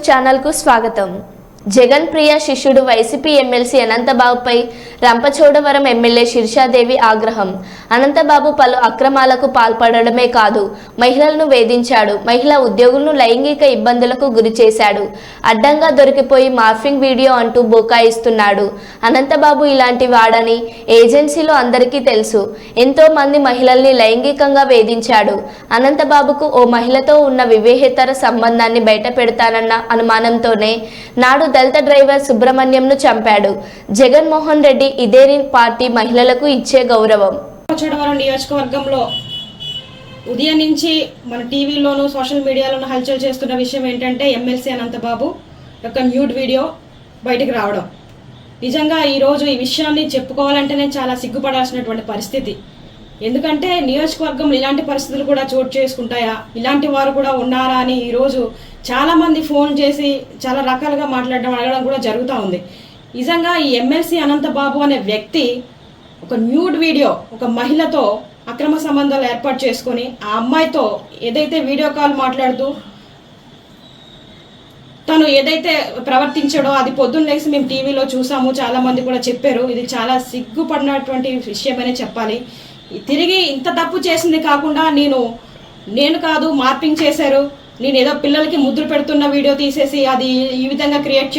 ఛానల్కు స్వాగతం. జగన్ ప్రియ శిష్యుడు వైసీపీ ఎమ్మెల్సీ అనంతబాబుపై రంపచోడవరం ఎమ్మెల్యే శిర్షాదేవి ఆగ్రహం. అనంతబాబు పలు అక్రమాలకు పాల్పడడమే కాదు, మహిళలను వేధించాడు, మహిళా ఉద్యోగులను లైంగిక ఇబ్బందులకు గురి చేశాడు, అడ్డంగా దొరికిపోయి మార్ఫింగ్ వీడియో అంటూ బోకాయిస్తున్నాడు. అనంతబాబు ఇలాంటి వాడని ఏజెన్సీలో అందరికీ తెలుసు. ఎంతో మంది మహిళల్ని లైంగికంగా వేధించాడు. అనంతబాబుకు ఓ మహిళతో ఉన్న వివాహేతర సంబంధాన్ని బయట పెడతానన్న అనుమానంతోనే నాడు దళిత డ్రైవర్ సుబ్రహ్మణ్యంను చంపాడు. జగన్మోహన్ రెడ్డి ఇదే పార్టీ మహిళలకు ఇచ్చే గౌరవం. రంపచోడవరం నియోజకవర్గంలో ఉదయం నుంచి మన టీవీలోను సోషల్ మీడియాలోను హల్చల్ చేస్తున్న విషయం ఏంటంటే ఎమ్మెల్సీ అనంతబాబు యొక్క న్యూడ్ వీడియో బయటకు రావడం. నిజంగా ఈరోజు ఈ విషయాన్ని చెప్పుకోవాలంటేనే చాలా సిగ్గుపడాల్సినటువంటి పరిస్థితి. ఎందుకంటే నియోజకవర్గంలో ఇలాంటి పరిస్థితులు కూడా చోటు చేసుకుంటాయా, ఇలాంటి వారు కూడా ఉన్నారా అని ఈరోజు చాలా మంది ఫోన్ చేసి చాలా రకాలుగా అడగడం కూడా జరుగుతూ ఉంది. నిజంగా ఈ ఎమ్మెల్సీ అనంతబాబు అనే వ్యక్తి ఒక న్యూడ్ వీడియో ఒక మహిళతో అక్రమ సంబంధాలు ఏర్పాటు చేసుకొని ఆ అమ్మాయితో ఏదైతే వీడియో కాల్ మాట్లాడుతూ తను ఏదైతే ప్రవర్తించాడో అది పొద్దున్న లేసి మేము టీవీలో చూసాము, చాలా మంది కూడా చెప్పారు. ఇది చాలా సిగ్గుపడినటువంటి విషయమనే చెప్పాలి. తిరిగి ఇంత తప్పు చేసింది కాకుండా నేను కాదు మార్పింగ్ చేశారు, నేను ఏదో పిల్లలకి ముద్దులు పెడుతున్న వీడియో తీసేసి అది ఈ విధంగా క్రియేట్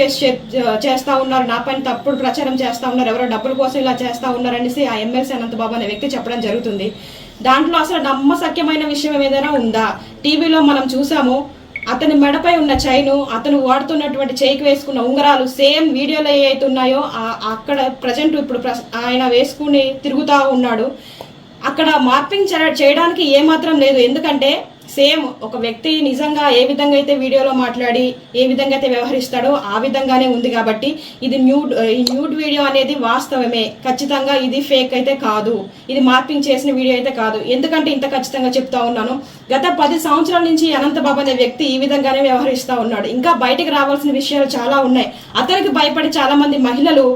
చేస్తా ఉన్నారు, నా పైన తప్పుడు ప్రచారం చేస్తా ఉన్నారు, ఎవరో డబ్బుల కోసం ఇలా చేస్తా ఉన్నారు అనేసి ఆ ఎమ్మెల్సీ అనంతబాబు అనే వ్యక్తి చెప్పడం జరుగుతుంది. దాంట్లో అసలు నమ్మశక్యమైన విషయం ఏదైనా ఉందా? టీవీలో మనం చూసాము, అతని మెడపై ఉన్న చైను, అతను వాడుతున్నటువంటి చేయికి వేసుకున్న ఉంగరాలు సేమ్ వీడియోలో ఏ అయితే ఉన్నాయో అక్కడ ప్రజెంట్ ఇప్పుడు ఆయన వేసుకుని తిరుగుతూ ఉన్నాడు. అక్కడ మార్పింగ్ చేయడానికి ఏమాత్రం లేదు. ఎందుకంటే సేమ్ ఒక వ్యక్తి నిజంగా ఏ విధంగా అయితే వీడియోలో మాట్లాడి ఏ విధంగా అయితే వ్యవహరిస్తాడో ఆ విధంగానే ఉంది. కాబట్టి ఇది న్యూడ్ వీడియో అనేది వాస్తవమే, ఖచ్చితంగా ఇది ఫేక్ అయితే కాదు, ఇది మార్పింగ్ చేసిన వీడియో అయితే కాదు. ఎందుకంటే ఇంత ఖచ్చితంగా చెప్తా ఉన్నాను, గత 10 సంవత్సరాల నుంచి అనంతబాబు అనే వ్యక్తి ఈ విధంగానే వ్యవహరిస్తూ ఉన్నాడు. ఇంకా బయటకు రావాల్సిన విషయాలు చాలా ఉన్నాయి. అతనికి భయపడి చాలా మంది మహిళలు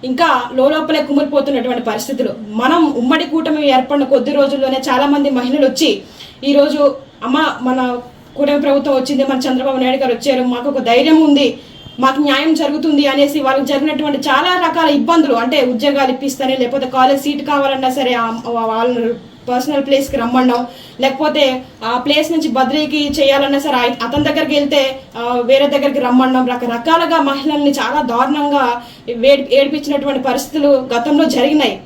ఇంకా లోపలే కుమిలిపోతున్నటువంటి పరిస్థితులు. మనం ఉమ్మడి కూటమి ఏర్పడిన కొద్ది రోజుల్లోనే చాలా మంది మహిళలు వచ్చి ఈరోజు అమ్మ మన కూటమి ప్రభుత్వం వచ్చింది, మన చంద్రబాబు నాయుడు గారు వచ్చారు, మాకు ఒక ధైర్యం ఉంది, మాకు న్యాయం జరుగుతుంది అనేసి వాళ్ళకి జరిగినటువంటి చాలా రకాల ఇబ్బందులు, అంటే ఉద్యోగాలు ఇప్పిస్తానే, లేకపోతే కాలేజ్ సీట్ కావాలన్నా సరే వాళ్ళ పర్సనల్ ప్లేస్కి రమ్మన్నాం, లేకపోతే ఆ ప్లేస్ నుంచి బదిలీకి చేయాలన్నా సరే అతని దగ్గరికి వెళ్తే వేరే దగ్గరికి రమ్మన్నాం. రకరకాలుగా మహిళల్ని చాలా దారుణంగా ఏడిపించినటువంటి పరిస్థితులు గతంలో జరిగినాయి.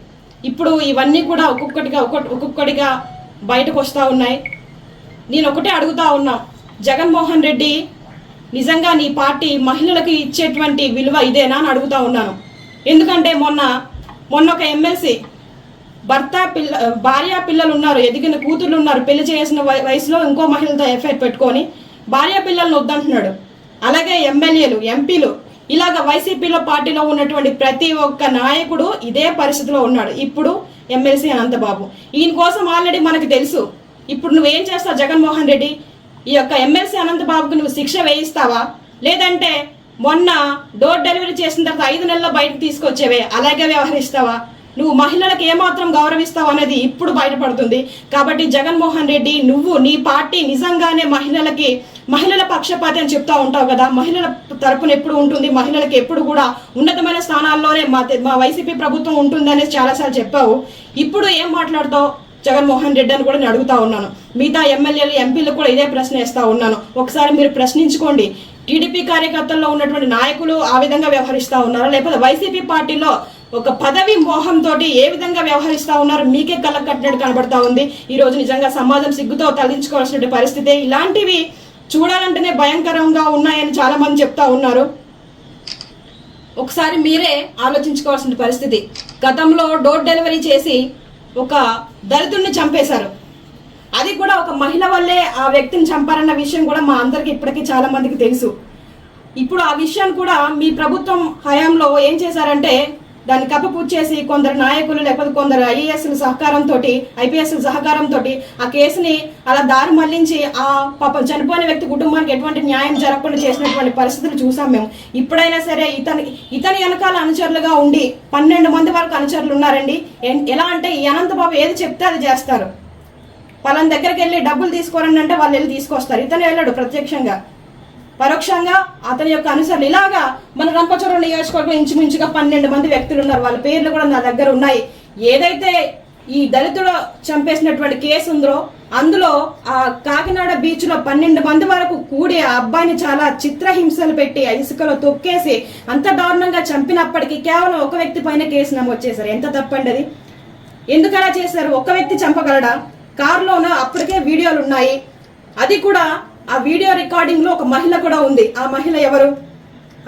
ఇప్పుడు ఇవన్నీ కూడా ఒక్కొక్కటిగా బయటకు వస్తూ ఉన్నాయి. నేను ఒకటే అడుగుతా ఉన్నా, జగన్మోహన్ రెడ్డి నిజంగా నీ పార్టీ మహిళలకు ఇచ్చేటువంటి విలువ ఇదేనా అని అడుగుతా ఉన్నాను. ఎందుకంటే మొన్న ఒక ఎమ్మెల్సీ భార్య పిల్లలు ఉన్నారు, ఎదిగిన కూతుర్లు ఉన్నారు, పెళ్లి చేసిన వయసులో ఇంకో మహిళతో ఎఫ్ఐఆర్ పెట్టుకొని భార్య పిల్లలను వద్దంటున్నాడు. అలాగే ఎమ్మెల్యేలు, ఎంపీలు, ఇలాగ వైసీపీలో పార్టీలో ఉన్నటువంటి ప్రతి ఒక్క నాయకుడు ఇదే పరిస్థితిలో ఉన్నాడు. ఇప్పుడు ఎమ్మెల్సీ అనంతబాబు, ఈయన కోసం ఆల్రెడీ మనకు తెలుసు. ఇప్పుడు నువ్వేం చేస్తావు జగన్మోహన్ రెడ్డి? ఈ యొక్క ఎమ్మెల్సీ అనంతబాబుకు నువ్వు శిక్ష వేయిస్తావా, లేదంటే మొన్న డోర్ డెలివరీ చేసిన తర్వాత 5 నెలల్లో బయటకు తీసుకొచ్చేవే అలాగే వ్యవహరిస్తావా? నువ్వు మహిళలకు ఏమాత్రం గౌరవిస్తావు అనేది ఇప్పుడు బయటపడుతుంది. కాబట్టి జగన్మోహన్ రెడ్డి, నువ్వు నీ పార్టీ నిజంగానే మహిళల పక్షపాతి అని చెప్తా ఉంటావు కదా, మహిళల తరపున ఎప్పుడు ఉంటుంది, మహిళలకు ఎప్పుడు కూడా ఉన్నతమైన స్థానాల్లోనే మా వైసీపీ ప్రభుత్వం ఉంటుంది అనేసి చాలాసార్లు చెప్పావు. ఇప్పుడు ఏం మాట్లాడుతావు జగన్మోహన్ రెడ్డి అని కూడా నేను అడుగుతా ఉన్నాను. మిగతా ఎమ్మెల్యేలు, ఎంపీలు కూడా ఇదే ప్రశ్న వేస్తా ఉన్నాను. ఒకసారి మీరు ప్రశ్నించుకోండి. టీడీపీ కార్యకర్తల్లో ఉన్నటువంటి నాయకులు ఆ విధంగా వ్యవహరిస్తూ ఉన్నారా, లేకపోతే వైసీపీ పార్టీలో ఒక పదవి మోహంతో ఏ విధంగా వ్యవహరిస్తూ ఉన్నారు మీకే కళ్ళకు కట్టినట్టు కనబడతా ఉంది. ఈరోజు నిజంగా సమాజం సిగ్గుతో తలదించుకోవాల్సిన పరిస్థితి. ఇలాంటివి చూడాలంటేనే భయంకరంగా ఉన్నాయని చాలా మంది చెప్తా ఉన్నారు. ఒకసారి మీరే ఆలోచించుకోవాల్సిన పరిస్థితి. గతంలో డోర్ డెలివరీ చేసి ఒక దళితుడిని చంపేశారు. అది కూడా ఒక మహిళ వల్లే ఆ వ్యక్తిని చంపారన్న విషయం కూడా మా అందరికి ఇప్పటికీ చాలా మందికి తెలుసు. ఇప్పుడు ఆ విషయాన్ని కూడా మీ ప్రభుత్వం హయాంలో ఏం చేశారంటే దాన్ని కప్పపూర్తి చేసి కొందరు నాయకులు లేకపోతే కొందరు ఐఏఎస్ల సహకారంతో, ఐపీఎస్ల సహకారంతో ఆ కేసుని అలా దారి మళ్లించి ఆ పాపం చనిపోయిన వ్యక్తి కుటుంబానికి ఎటువంటి న్యాయం జరగకుండా చేసినటువంటి పరిస్థితులు చూసాం మేము. ఇప్పుడైనా సరే ఇతని వెనకాల అనుచరులుగా ఉండి 12 మంది వరకు అనుచరులు ఉన్నారండి. ఎలా అంటే ఈ అనంతబాబు ఏది చెప్తే అది చేస్తారు. పలానా దగ్గరికి వెళ్ళి డబ్బులు తీసుకోరండి అంటే వాళ్ళు వెళ్ళి తీసుకొస్తారు. ఇతను వెళ్ళాడు ప్రత్యక్షంగా పరోక్షంగా అతని యొక్క అనుసరణ ఇలాగా మన రంపచోడవరం నియోజకవర్గం ఇంచుమించుగా 12 మంది వ్యక్తులు ఉన్నారు. వాళ్ళ పేర్లు కూడా నా దగ్గర ఉన్నాయి. ఏదైతే ఈ దళితుడు చంపేసినటువంటి కేసు ఉందో అందులో ఆ కాకినాడ బీచ్ లో 12 మంది వరకు కూడి ఆ అబ్బాయిని చాలా చిత్రహింసలు పెట్టి ఇసుకలో తొక్కేసి అంత దారుణంగా చంపినప్పటికీ కేవలం ఒక వ్యక్తి పైన కేసు నమోదు చేశారు. ఎంత తప్పండి అది? ఎందుకు అలా చేశారు? ఒక్క వ్యక్తి చంపగలడా? కారులోన అప్పటికే వీడియోలు ఉన్నాయి. అది కూడా ఆ వీడియో రికార్డింగ్ లో ఒక మహిళ కూడా ఉంది. ఆ మహిళ ఎవరు?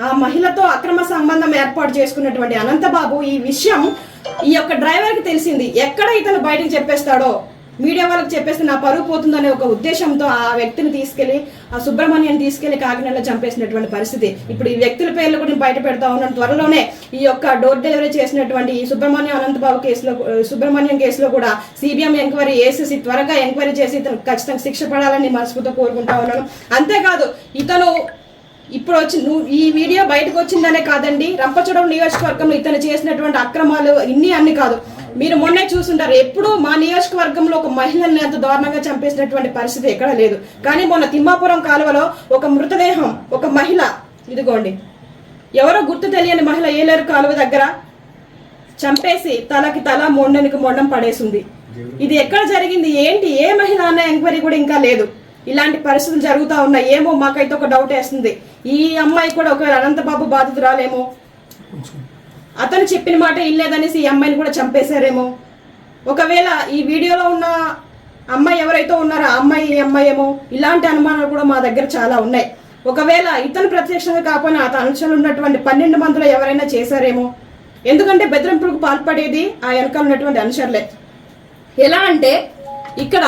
ఆ మహిళతో అక్రమ సంబంధం ఏర్పాటు చేసుకున్నటువంటి అనంతబాబు ఈ విషయం ఈ యొక్క డ్రైవర్ కి తెలిసింది. ఎక్కడ ఇతను బయటకు చెప్పేస్తాడో, మీడియా వాళ్ళకి చెప్పేస్తే నా పరువు పోతుందనే ఒక ఉద్దేశంతో ఆ వ్యక్తిని తీసుకెళ్లి ఆ సుబ్రహ్మణ్యం తీసుకెళ్లి కాకినాడలో చంపేసినటువంటి పరిస్థితి. ఇప్పుడు ఈ వ్యక్తుల పేర్లు కూడా బయట పెడతా ఉన్నాను. త్వరలోనే ఈ యొక్క డోర్ డెలివరీ చేసినటువంటి ఈ సుబ్రహ్మణ్యం కేసులో కూడా సిబిఎం ఎంక్వైరీ ఏసీసీ త్వరగా ఎంక్వైరీ చేసి ఇతను ఖచ్చితంగా శిక్ష పడాలని మనస్ఫూర్తిగా కోరుకుంటా ఉన్నాను. అంతేకాదు ఇతను ఇప్పుడు ఈ వీడియో బయటకు వచ్చిందనే కాదండి, రంపచోడవరం నియోజకవర్గంలో ఇతను చేసినటువంటి అక్రమాలు అన్ని కాదు. మీరు మొన్నే చూసుంటారు, ఎప్పుడు మా నియోజకవర్గంలో ఒక మహిళల్ని అంత దారుణంగా చంపేసినటువంటి పరిస్థితి ఎక్కడ లేదు. కానీ మొన్న తిమ్మాపురం కాలువలో ఒక మృతదేహం, ఒక మహిళ, ఇదిగోండి ఎవరో గుర్తు తెలియని మహిళ ఏలేరు కాలువ దగ్గర చంపేసి తలకి తల మొండనికి మొండం పడేసింది. ఇది ఎక్కడ జరిగింది, ఏంటి, ఏ మహిళ అన్న ఎంక్వైరీ కూడా ఇంకా లేదు. ఇలాంటి పరిస్థితులు జరుగుతూ ఉన్నాయి. ఏమో మాకైతే ఒక డౌట్ వేస్తుంది, ఈ అమ్మాయి కూడా ఒకవేళ అనంతబాబు బాధితురాలేమో, అతను చెప్పిన మాట ఇల్లేదనేసి ఈ అమ్మాయిని కూడా చంపేశారేమో. ఒకవేళ ఈ వీడియోలో ఉన్న అమ్మాయి ఎవరైతే ఉన్నారో ఆ అమ్మాయి ఈ అమ్మాయి ఏమో, ఇలాంటి అనుమానాలు కూడా మా దగ్గర చాలా ఉన్నాయి. ఒకవేళ ఇతను ప్రత్యక్షంగా కాకపోయినా అతను అనుచరులు ఉన్నటువంటి 12 మందిలో ఎవరైనా చేశారేమో. ఎందుకంటే బెదిరింపులకు పాల్పడేది ఆ వెనకాల ఉన్నటువంటి అనుచరులే. ఎలా అంటే ఇక్కడ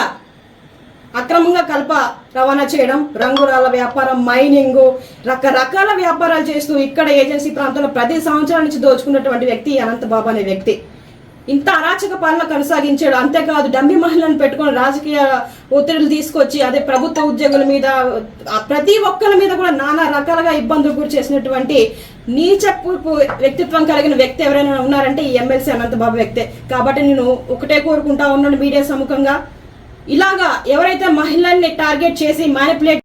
అక్రమంగా కలప రవాణా చేయడం, రంగురాల వ్యాపారం, మైనింగ్, రకరకాల వ్యాపారాలు చేస్తూ ఇక్కడ ఏజెన్సీ ప్రాంతంలో 10 సంవత్సరాల నుంచి దోచుకున్నటువంటి వ్యక్తి అనంతబాబు అనే వ్యక్తి. ఇంత అరాచక పాలన కొనసాగించాడు. అంతేకాదు డమ్మి మహిళలను పెట్టుకొని రాజకీయ ఒత్తిడులు తీసుకొచ్చి అదే ప్రభుత్వ ఉద్యోగుల మీద ప్రతి ఒక్కరి మీద కూడా నానా రకాలుగా ఇబ్బందులు గురి చేసినటువంటి నీచపు వ్యక్తిత్వం కలిగిన వ్యక్తి ఎవరైనా ఉన్నారంటే ఈ ఎమ్మెల్సీ అనంతబాబు వ్యక్తే. కాబట్టి నేను ఒకటే కోరుకుంటా ఉన్నాను మీడియా సముఖంగా, ఇలాగా ఎవరైతే మహిళల్ని టార్గెట్ చేసి మ్యానిపులేట్